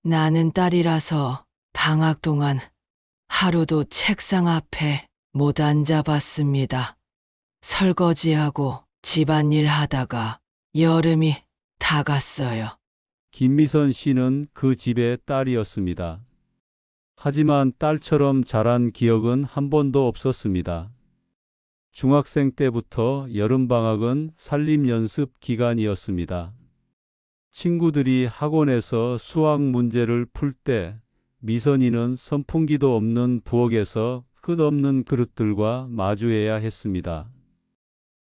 나는 딸이라서 방학 동안 하루도 책상 앞에 못 앉아봤습니다. 설거지하고 집안일 하다가 여름이 다 갔어요. 김미선 씨는 그 집의 딸이었습니다. 하지만 딸처럼 자란 기억은 한 번도 없었습니다. 중학생 때부터 여름방학은 살림연습 기간이었습니다. 친구들이 학원에서 수학 문제를 풀 때 미선이는 선풍기도 없는 부엌에서 끝없는 그릇들과 마주해야 했습니다.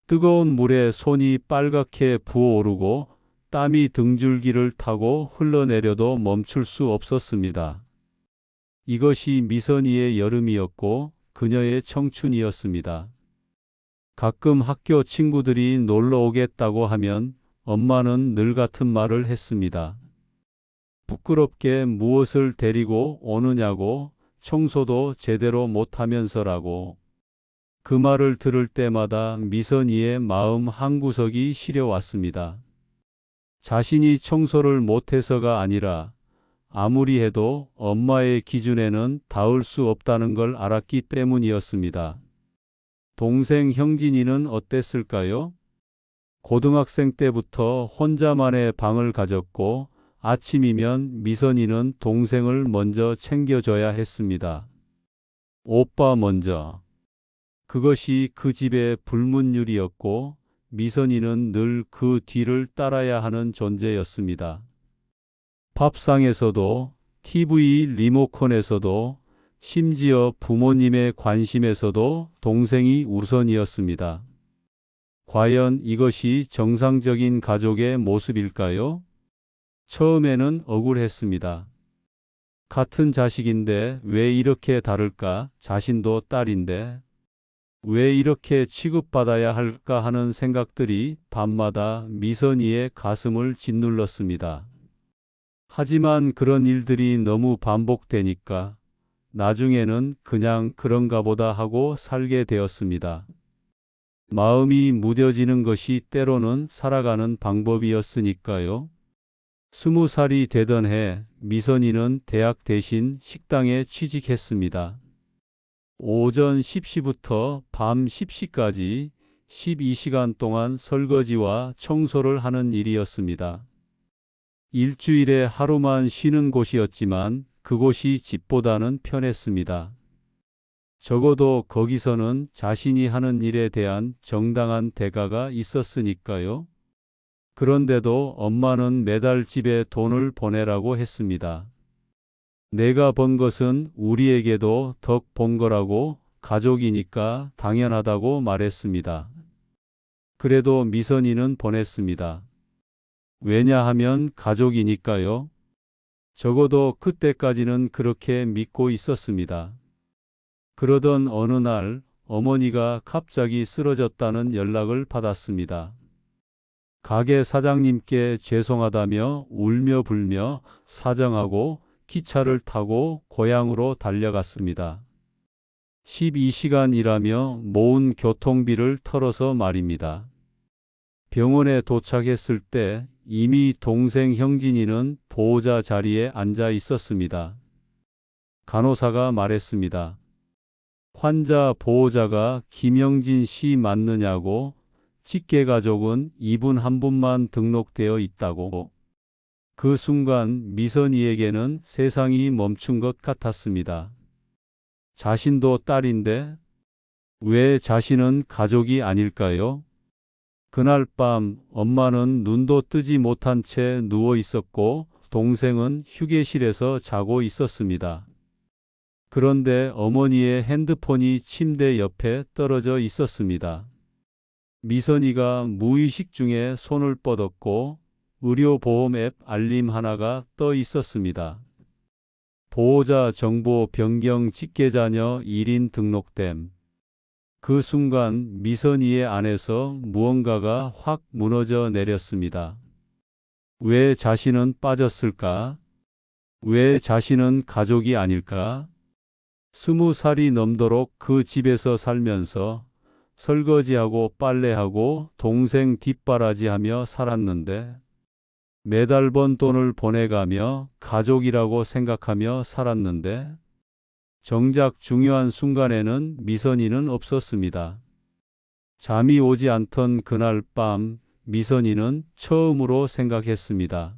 뜨거운 물에 손이 빨갛게 부어오르고 땀이 등줄기를 타고 흘러내려도 멈출 수 없었습니다. 이것이 미선이의 여름이었고 그녀의 청춘이었습니다. 가끔 학교 친구들이 놀러 오겠다고 하면 엄마는 늘 같은 말을 했습니다. 부끄럽게 무엇을 데리고 오느냐고, 청소도 제대로 못하면서라고. 그 말을 들을 때마다 미선이의 마음 한구석이 시려왔습니다. 자신이 청소를 못해서가 아니라 아무리 해도 엄마의 기준에는 닿을 수 없다는 걸 알았기 때문이었습니다. 동생 형진이는 어땠을까요? 고등학생 때부터 혼자만의 방을 가졌고 아침이면 미선이는 동생을 먼저 챙겨줘야 했습니다. 오빠 먼저. 그것이 그 집의 불문율이었고 미선이는 늘 그 뒤를 따라야 하는 존재였습니다. 밥상에서도, TV 리모컨에서도, 심지어 부모님의 관심에서도 동생이 우선이었습니다. 과연 이것이 정상적인 가족의 모습일까요? 처음에는 억울했습니다. 같은 자식인데 왜 이렇게 다를까? 자신도 딸인데 왜 이렇게 취급받아야 할까 하는 생각들이 밤마다 미선이의 가슴을 짓눌렀습니다. 하지만 그런 일들이 너무 반복되니까 나중에는 그냥 그런가 보다 하고 살게 되었습니다. 마음이 무뎌지는 것이 때로는 살아가는 방법이었으니까요. 20살이 되던 해 미선이는 대학 대신 식당에 취직했습니다. 오전 10시부터 밤 10시까지 12시간 동안 설거지와 청소를 하는 일이었습니다. 일주일에 하루만 쉬는 곳이었지만 그곳이 집보다는 편했습니다. 적어도 거기서는 자신이 하는 일에 대한 정당한 대가가 있었으니까요. 그런데도 엄마는 매달 집에 돈을 보내라고 했습니다. 내가 번 것은 우리에게도 덕 본 거라고, 가족이니까 당연하다고 말했습니다. 그래도 미선이는 보냈습니다. 왜냐하면 가족이니까요. 적어도 그때까지는 그렇게 믿고 있었습니다. 그러던 어느 날 어머니가 갑자기 쓰러졌다는 연락을 받았습니다. 가게 사장님께 죄송하다며 울며 불며 사정하고 기차를 타고 고향으로 달려갔습니다. 12시간 일하며 모은 교통비를 털어서 말입니다. 병원에 도착했을 때 이미 동생 형진이는 보호자 자리에 앉아 있었습니다. 간호사가 말했습니다. 환자 보호자가 김영진 씨 맞느냐고. 직계가족은 이분 한 분만 등록되어 있다고. 그 순간 미선이에게는 세상이 멈춘 것 같았습니다. 자신도 딸인데 왜 자신은 가족이 아닐까요? 그날 밤 엄마는 눈도 뜨지 못한 채 누워 있었고 동생은 휴게실에서 자고 있었습니다. 그런데 어머니의 핸드폰이 침대 옆에 떨어져 있었습니다. 미선이가 무의식 중에 손을 뻗었고 의료보험 앱 알림 하나가 떠 있었습니다. 보호자 정보 변경 직계자녀 1인 등록됨. 그 순간 미선이의 안에서 무언가가 확 무너져 내렸습니다. 왜 자신은 빠졌을까? 왜 자신은 가족이 아닐까? 20살이 넘도록 그 집에서 살면서 설거지하고 빨래하고 동생 뒷바라지하며 살았는데 매달 번 돈을 보내가며 가족이라고 생각하며 살았는데 정작 중요한 순간에는 미선이는 없었습니다. 잠이 오지 않던 그날 밤 미선이는 처음으로 생각했습니다.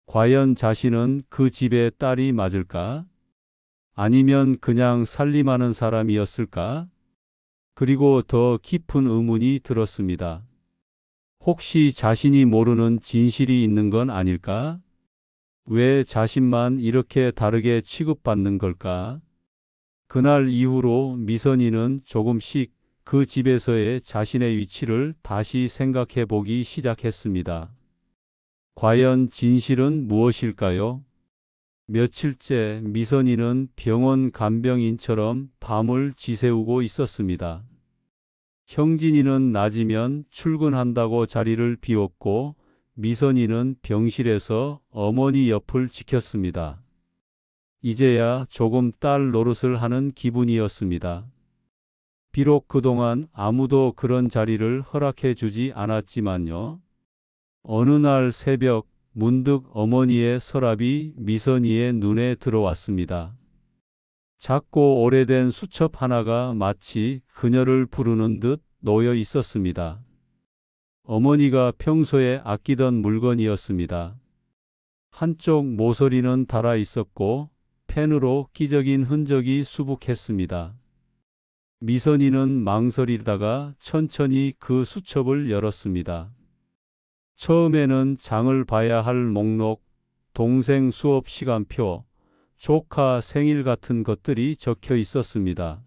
과연 자신은 그 집의 딸이 맞을까? 아니면 그냥 살림하는 사람이었을까? 그리고 더 깊은 의문이 들었습니다. 혹시 자신이 모르는 진실이 있는 건 아닐까? 왜 자신만 이렇게 다르게 취급받는 걸까? 그날 이후로 미선이는 조금씩 그 집에서의 자신의 위치를 다시 생각해 보기 시작했습니다. 과연 진실은 무엇일까요? 며칠째 미선이는 병원 간병인처럼 밤을 지새우고 있었습니다. 형진이는 낮이면 출근한다고 자리를 비웠고 미선이는 병실에서 어머니 옆을 지켰습니다. 이제야 조금 딸 노릇을 하는 기분이었습니다. 비록 그동안 아무도 그런 자리를 허락해 주지 않았지만요. 어느 날 새벽 문득 어머니의 서랍이 미선이의 눈에 들어왔습니다. 작고 오래된 수첩 하나가 마치 그녀를 부르는 듯 놓여 있었습니다. 어머니가 평소에 아끼던 물건이었습니다. 한쪽 모서리는 닳아 있었고 펜으로 끼적인 흔적이 수북했습니다. 미선이는 망설이다가 천천히 그 수첩을 열었습니다. 처음에는 장을 봐야 할 목록, 동생 수업 시간표, 조카 생일 같은 것들이 적혀 있었습니다.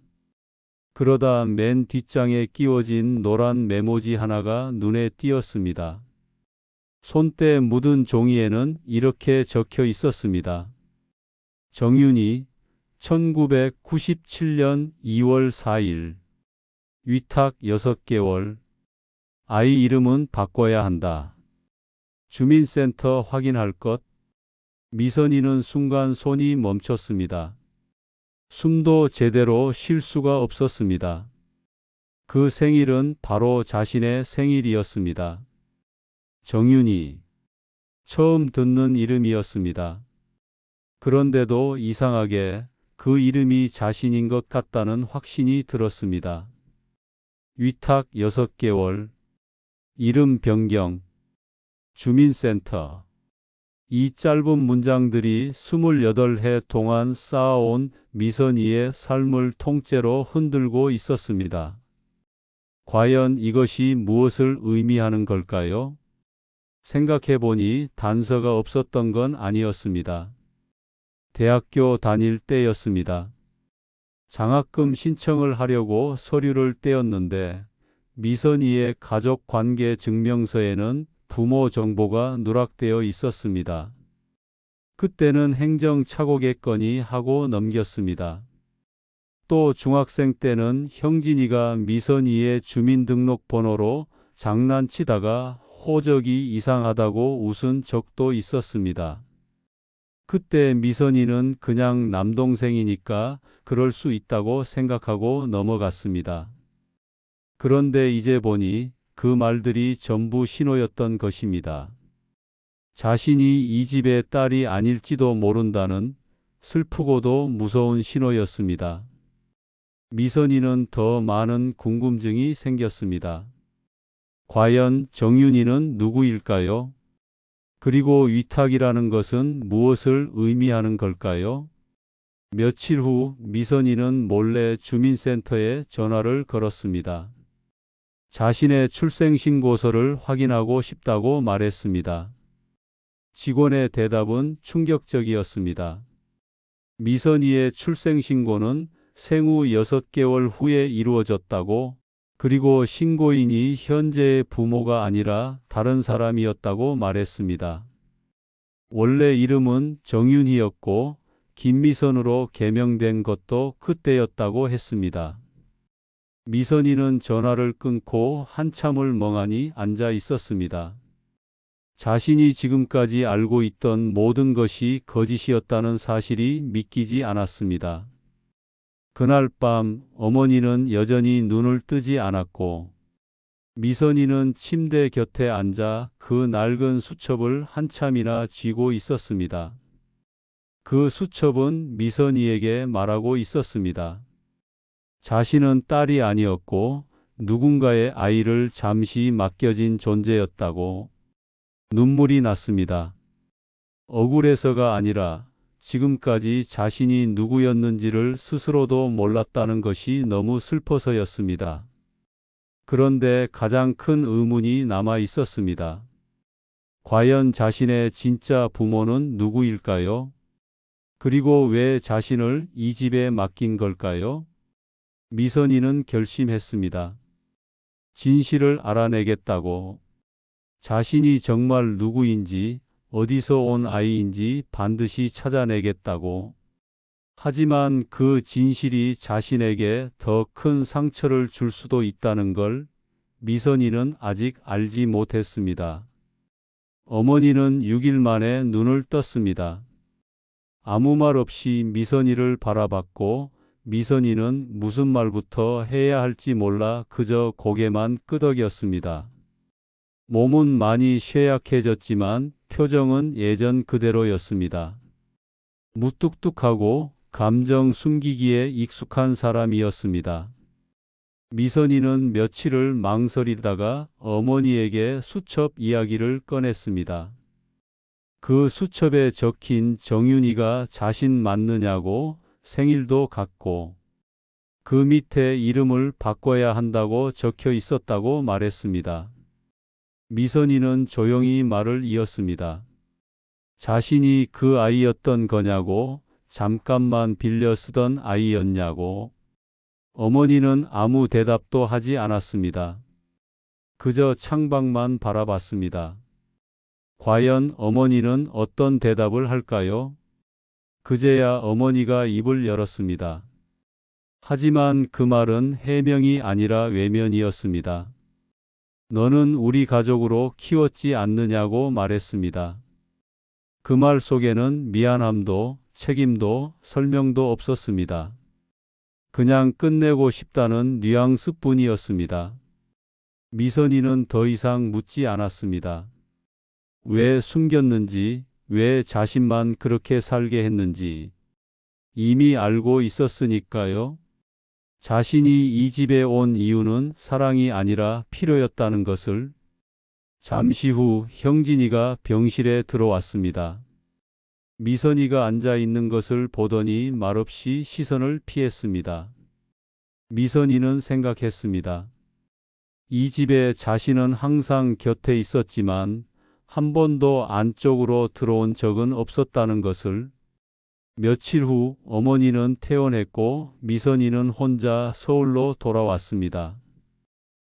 그러다 맨 뒷장에 끼워진 노란 메모지 하나가 눈에 띄었습니다. 손때 묻은 종이에는 이렇게 적혀 있었습니다. 정윤이 1997년 2월 4일 위탁 6개월 아이 이름은 바꿔야 한다. 주민센터 확인할 것. 미선이는 순간 손이 멈췄습니다. 숨도 제대로 쉴 수가 없었습니다. 그 생일은 바로 자신의 생일이었습니다. 정윤이. 처음 듣는 이름이었습니다. 그런데도 이상하게 그 이름이 자신인 것 같다는 확신이 들었습니다. 위탁 6개월. 이름 변경. 주민센터. 이 짧은 문장들이 28해 동안 쌓아온 미선이의 삶을 통째로 흔들고 있었습니다. 과연 이것이 무엇을 의미하는 걸까요? 생각해보니 단서가 없었던 건 아니었습니다. 대학교 다닐 때였습니다. 장학금 신청을 하려고 서류를 떼었는데 미선이의 가족관계 증명서에는 부모 정보가 누락되어 있었습니다. 그때는 행정착오겠거니 하고 넘겼습니다. 또 중학생 때는 형진이가 미선이의 주민등록번호로 장난치다가 호적이 이상하다고 웃은 적도 있었습니다. 그때 미선이는 그냥 남동생이니까 그럴 수 있다고 생각하고 넘어갔습니다. 그런데 이제 보니 그 말들이 전부 신호였던 것입니다. 자신이 이 집의 딸이 아닐지도 모른다는 슬프고도 무서운 신호였습니다. 미선이는 더 많은 궁금증이 생겼습니다. 과연 정윤이는 누구일까요? 그리고 위탁이라는 것은 무엇을 의미하는 걸까요? 며칠 후 미선이는 몰래 주민센터에 전화를 걸었습니다. 자신의 출생신고서를 확인하고 싶다고 말했습니다. 직원의 대답은 충격적이었습니다. 미선이의 출생신고는 생후 6개월 후에 이루어졌다고, 그리고 신고인이 현재의 부모가 아니라 다른 사람이었다고 말했습니다. 원래 이름은 정윤희였고 김미선으로 개명된 것도 그때였다고 했습니다. 미선이는 전화를 끊고 한참을 멍하니 앉아 있었습니다. 자신이 지금까지 알고 있던 모든 것이 거짓이었다는 사실이 믿기지 않았습니다. 그날 밤 어머니는 여전히 눈을 뜨지 않았고 미선이는 침대 곁에 앉아 그 낡은 수첩을 한참이나 쥐고 있었습니다. 그 수첩은 미선이에게 말하고 있었습니다. 자신은 딸이 아니었고 누군가의 아이를 잠시 맡겨진 존재였다고. 눈물이 났습니다. 억울해서가 아니라 지금까지 자신이 누구였는지를 스스로도 몰랐다는 것이 너무 슬퍼서였습니다. 그런데 가장 큰 의문이 남아 있었습니다. 과연 자신의 진짜 부모는 누구일까요? 그리고 왜 자신을 이 집에 맡긴 걸까요? 미선이는 결심했습니다. 진실을 알아내겠다고. 자신이 정말 누구인지, 어디서 온 아이인지 반드시 찾아내겠다고. 하지만 그 진실이 자신에게 더 큰 상처를 줄 수도 있다는 걸 미선이는 아직 알지 못했습니다. 어머니는 6일 만에 눈을 떴습니다. 아무 말 없이 미선이를 바라봤고 미선이는 무슨 말부터 해야 할지 몰라 그저 고개만 끄덕였습니다. 몸은 많이 쇠약해졌지만 표정은 예전 그대로였습니다. 무뚝뚝하고 감정 숨기기에 익숙한 사람이었습니다. 미선이는 며칠을 망설이다가 어머니에게 수첩 이야기를 꺼냈습니다. 그 수첩에 적힌 정윤이가 자신 맞느냐고 생일도 같고 그 밑에 이름을 바꿔야 한다고 적혀 있었다고 말했습니다. 미선이는 조용히 말을 이었습니다. 자신이 그 아이였던 거냐고, 잠깐만 빌려 쓰던 아이였냐고. 어머니는 아무 대답도 하지 않았습니다. 그저 창밖만 바라봤습니다. 과연 어머니는 어떤 대답을 할까요? 그제야 어머니가 입을 열었습니다. 하지만 그 말은 해명이 아니라 외면이었습니다. 너는 우리 가족으로 키웠지 않느냐고 말했습니다. 그 말 속에는 미안함도 책임도 설명도 없었습니다. 그냥 끝내고 싶다는 뉘앙스뿐이었습니다. 미선이는 더 이상 묻지 않았습니다. 왜 숨겼는지, 왜 자신만 그렇게 살게 했는지 이미 알고 있었으니까요. 자신이 이 집에 온 이유는 사랑이 아니라 필요였다는 것을. 잠시 후 형진이가 병실에 들어왔습니다. 미선이가 앉아 있는 것을 보더니 말없이 시선을 피했습니다. 미선이는 생각했습니다. 이 집에 자신은 항상 곁에 있었지만 한 번도 안쪽으로 들어온 적은 없었다는 것을. 며칠 후 어머니는 퇴원했고 미선이는 혼자 서울로 돌아왔습니다.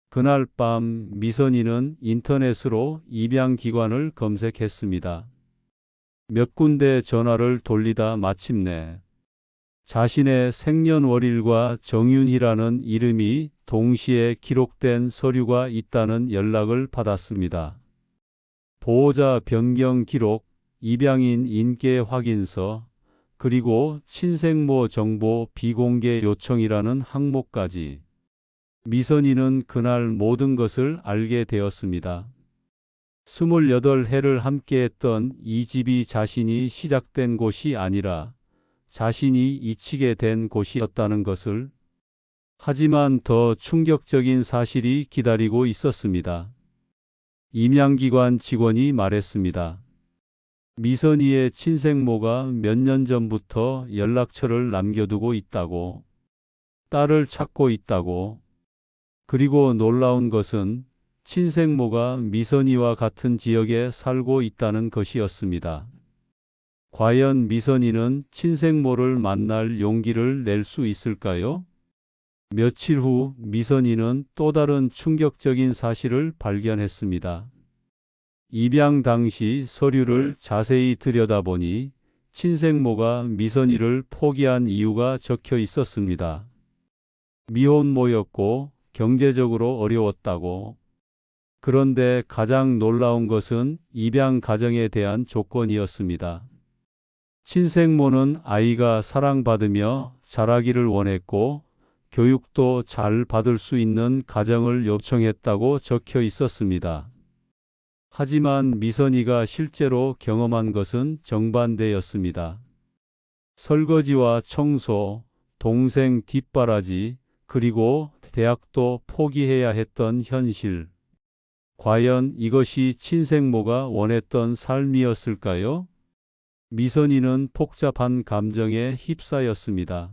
그날 밤 미선이는 인터넷으로 입양기관을 검색했습니다. 몇 군데 전화를 돌리다 마침내 자신의 생년월일과 정윤희라는 이름이 동시에 기록된 서류가 있다는 연락을 받았습니다. 보호자 변경 기록, 입양인 인계 확인서, 그리고 친생모 정보 비공개 요청이라는 항목까지. 미선이는 그날 모든 것을 알게 되었습니다. 28해를 함께했던 이 집이 자신이 시작된 곳이 아니라 자신이 잊히게 된 곳이었다는 것을. 하지만 더 충격적인 사실이 기다리고 있었습니다. 입양기관 직원이 말했습니다. 미선이의 친생모가 몇 년 전부터 연락처를 남겨두고 있다고. 딸을 찾고 있다고. 그리고 놀라운 것은 친생모가 미선이와 같은 지역에 살고 있다는 것이었습니다. 과연 미선이는 친생모를 만날 용기를 낼 수 있을까요? 며칠 후 미선이는 또 다른 충격적인 사실을 발견했습니다. 입양 당시 서류를 자세히 들여다보니 친생모가 미선이를 포기한 이유가 적혀 있었습니다. 미혼모였고 경제적으로 어려웠다고. 그런데 가장 놀라운 것은 입양 가정에 대한 조건이었습니다. 친생모는 아이가 사랑받으며 자라기를 원했고 교육도 잘 받을 수 있는 가정을 요청했다고 적혀 있었습니다. 하지만 미선이가 실제로 경험한 것은 정반대였습니다. 설거지와 청소, 동생 뒷바라지, 그리고 대학도 포기해야 했던 현실. 과연 이것이 친생모가 원했던 삶이었을까요? 미선이는 복잡한 감정에 휩싸였습니다.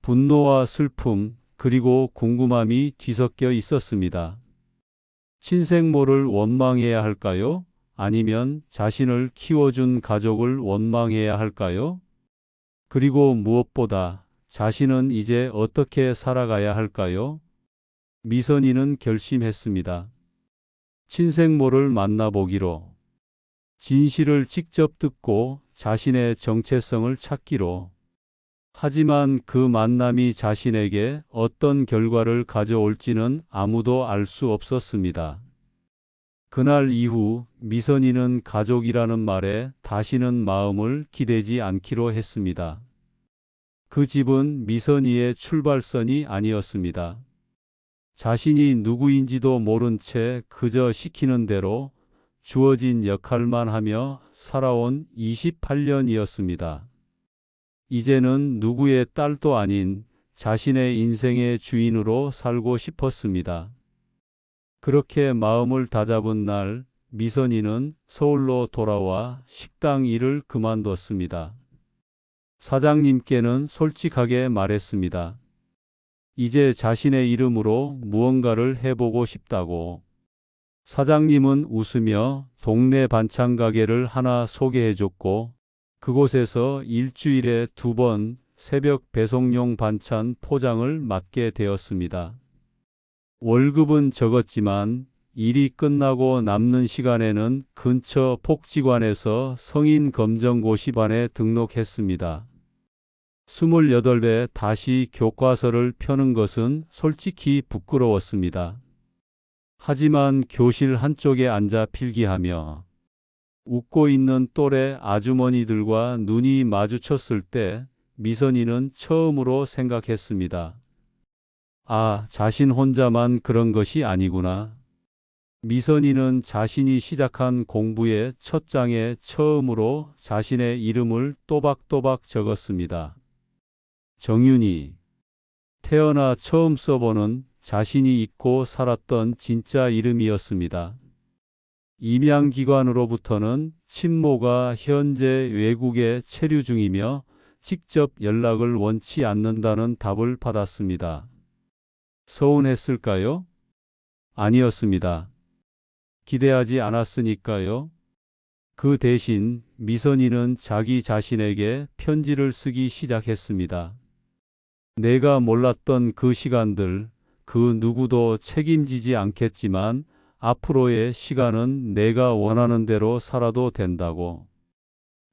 분노와 슬픔, 그리고 궁금함이 뒤섞여 있었습니다. 친생모를 원망해야 할까요? 아니면 자신을 키워준 가족을 원망해야 할까요? 그리고 무엇보다 자신은 이제 어떻게 살아가야 할까요? 미선이는 결심했습니다. 친생모를 만나보기로, 진실을 직접 듣고 자신의 정체성을 찾기로. 하지만 그 만남이 자신에게 어떤 결과를 가져올지는 아무도 알 수 없었습니다. 그날 이후 미선이는 가족이라는 말에 다시는 마음을 기대지 않기로 했습니다. 그 집은 미선이의 출발선이 아니었습니다. 자신이 누구인지도 모른 채 그저 시키는 대로 주어진 역할만 하며 살아온 28년이었습니다. 이제는 누구의 딸도 아닌 자신의 인생의 주인으로 살고 싶었습니다. 그렇게 마음을 다잡은 날, 미선이는 서울로 돌아와 식당 일을 그만뒀습니다. 사장님께는 솔직하게 말했습니다. 이제 자신의 이름으로 무언가를 해보고 싶다고. 사장님은 웃으며 동네 반찬 가게를 하나 소개해줬고, 그곳에서 일주일에 2번 새벽 배송용 반찬 포장을 맡게 되었습니다. 월급은 적었지만 일이 끝나고 남는 시간에는 근처 복지관에서 성인 검정고시반에 등록했습니다. 28배 다시 교과서를 펴는 것은 솔직히 부끄러웠습니다. 하지만 교실 한쪽에 앉아 필기하며 웃고 있는 또래 아주머니들과 눈이 마주쳤을 때 미선이는 처음으로 생각했습니다. 아, 자신 혼자만 그런 것이 아니구나. 미선이는 자신이 시작한 공부의 첫 장에 처음으로 자신의 이름을 또박또박 적었습니다. 정윤이. 태어나 처음 써보는 자신이 잊고 살았던 진짜 이름이었습니다. 임양기관으로부터는 친모가 현재 외국에 체류 중이며 직접 연락을 원치 않는다는 답을 받았습니다. 서운했을까요? 아니었습니다. 기대하지 않았으니까요. 그 대신 미선이는 자기 자신에게 편지를 쓰기 시작했습니다. 내가 몰랐던 그 시간들, 그 누구도 책임지지 않겠지만 앞으로의 시간은 내가 원하는 대로 살아도 된다고.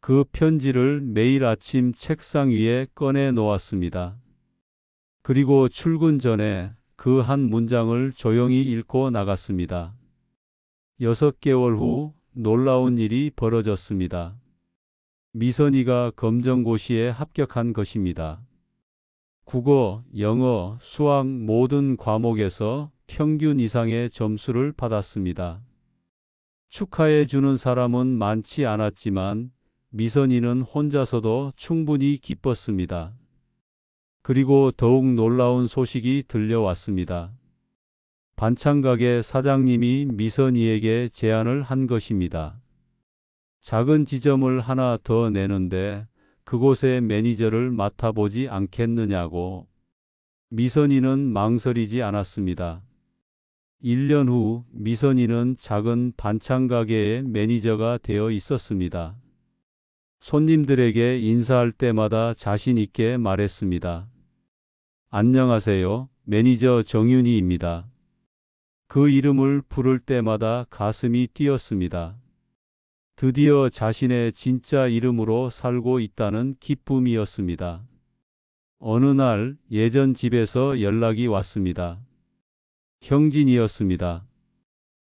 그 편지를 매일 아침 책상 위에 꺼내 놓았습니다. 그리고 출근 전에 그 한 문장을 조용히 읽고 나갔습니다. 6개월 후 놀라운 일이 벌어졌습니다. 미선이가 검정고시에 합격한 것입니다. 국어, 영어, 수학 모든 과목에서 평균 이상의 점수를 받았습니다. 축하해 주는 사람은 많지 않았지만 미선이는 혼자서도 충분히 기뻤습니다. 그리고 더욱 놀라운 소식이 들려왔습니다. 반찬가게 사장님이 미선이에게 제안을 한 것입니다. 작은 지점을 하나 더 내는데 그곳의 매니저를 맡아보지 않겠느냐고. 미선이는 망설이지 않았습니다. 1년 후 미선이는 작은 반찬가게의 매니저가 되어 있었습니다. 손님들에게 인사할 때마다 자신 있게 말했습니다. 안녕하세요, 매니저 정윤희입니다. 그 이름을 부를 때마다 가슴이 뛰었습니다. 드디어 자신의 진짜 이름으로 살고 있다는 기쁨이었습니다. 어느 날 예전 집에서 연락이 왔습니다. 형진이었습니다.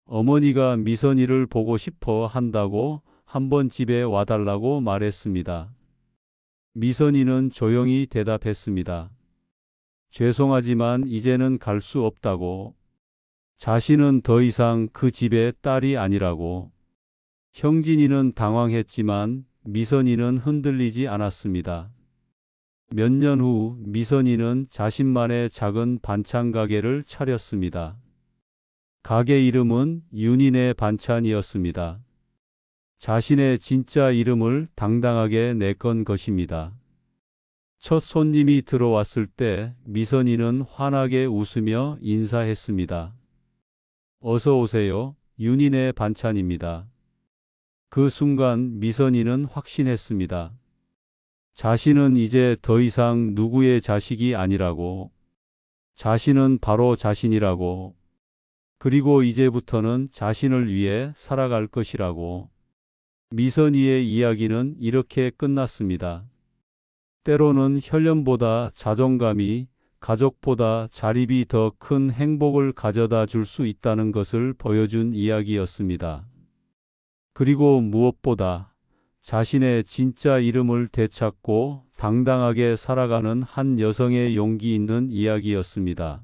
어머니가 미선이를 보고 싶어 한다고 한번 집에 와달라고 말했습니다. 미선이는 조용히 대답했습니다. 죄송하지만 이제는 갈 수 없다고. 자신은 더 이상 그 집의 딸이 아니라고. 형진이는 당황했지만 미선이는 흔들리지 않았습니다. 몇 년 후 미선이는 자신만의 작은 반찬 가게를 차렸습니다. 가게 이름은 윤인의 반찬이었습니다. 자신의 진짜 이름을 당당하게 내건 것입니다. 첫 손님이 들어왔을 때 미선이는 환하게 웃으며 인사했습니다. 어서 오세요. 윤인의 반찬입니다. 그 순간 미선이는 확신했습니다. 자신은 이제 더 이상 누구의 자식이 아니라고. 자신은 바로 자신이라고. 그리고 이제부터는 자신을 위해 살아갈 것이라고. 미선이의 이야기는 이렇게 끝났습니다. 때로는 혈연보다 자존감이, 가족보다 자립이 더 큰 행복을 가져다 줄 수 있다는 것을 보여준 이야기였습니다. 그리고 무엇보다 자신의 진짜 이름을 되찾고 당당하게 살아가는 한 여성의 용기 있는 이야기였습니다.